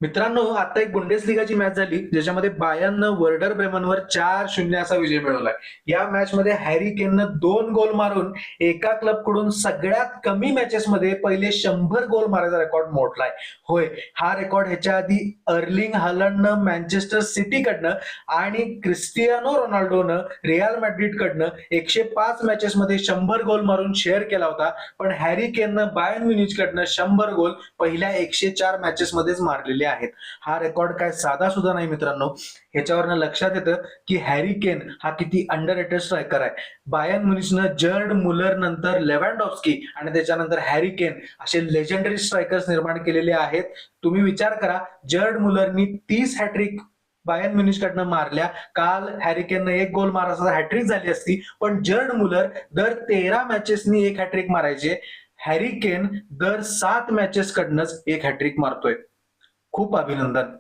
मित्रांनो, आता एक बुंडेसलिगाची मॅच झाली ज्याच्यामध्ये बायर्ननं वर्डर ब्रेमनवर 4-0 असा विजय मिळवलाय. या मॅचमध्ये हॅरी केननं 2 गोल मारून एका क्लबकडून सगळ्यात कमी मॅचेसमध्ये पहिले 100 गोल मारायचा रेकॉर्ड मोडलाय. होय, हा रेकॉर्ड ह्याच्या आधी अर्लिंग हालंडनं मँचेस्टर सिटीकडनं आणि क्रिस्टियानो रोनाल्डोनं रिअल मॅड्रिडकडनं 105 मॅचेसमध्ये 100 गोल मारून शेअर केला होता. पण हॅरी केननं बायर्न म्युनिचकडनं 100 गोल पहिल्या 104 मॅचेसमध्येच मारलेले आहेत. हा रेकॉर्ड काय साधा सुद्धा नाही मित्रांनो. ह्याच्यावरनं लक्षात येतं की हॅरी केन हा किती अंडररेटेड स्ट्रायकर आहे. बायर्न म्युनिचनं जर्ड मुलर नंतर लेव्हँडॉव्स्की आणि त्याच्यानंतर हॅरी केन असे लेजेंडरी स्ट्रायकर्स निर्माण केलेले आहेत. तुम्ही विचार करा, जर्ड मुलरनी 30 हॅट्रिक बायर्न म्युनिचकडनं मारल्या. काल हॅरी केननं 1 गोल मारायचा हॅट्रिक झाली असती, पण जर्ड मुलर दर 13 मॅचेसनी 1 हॅट्रिक मारायचे. हॅरी केन दर 7 मॅचेस कडनंच 1 हॅट्रिक मारतोय. खूप अभिनंदन.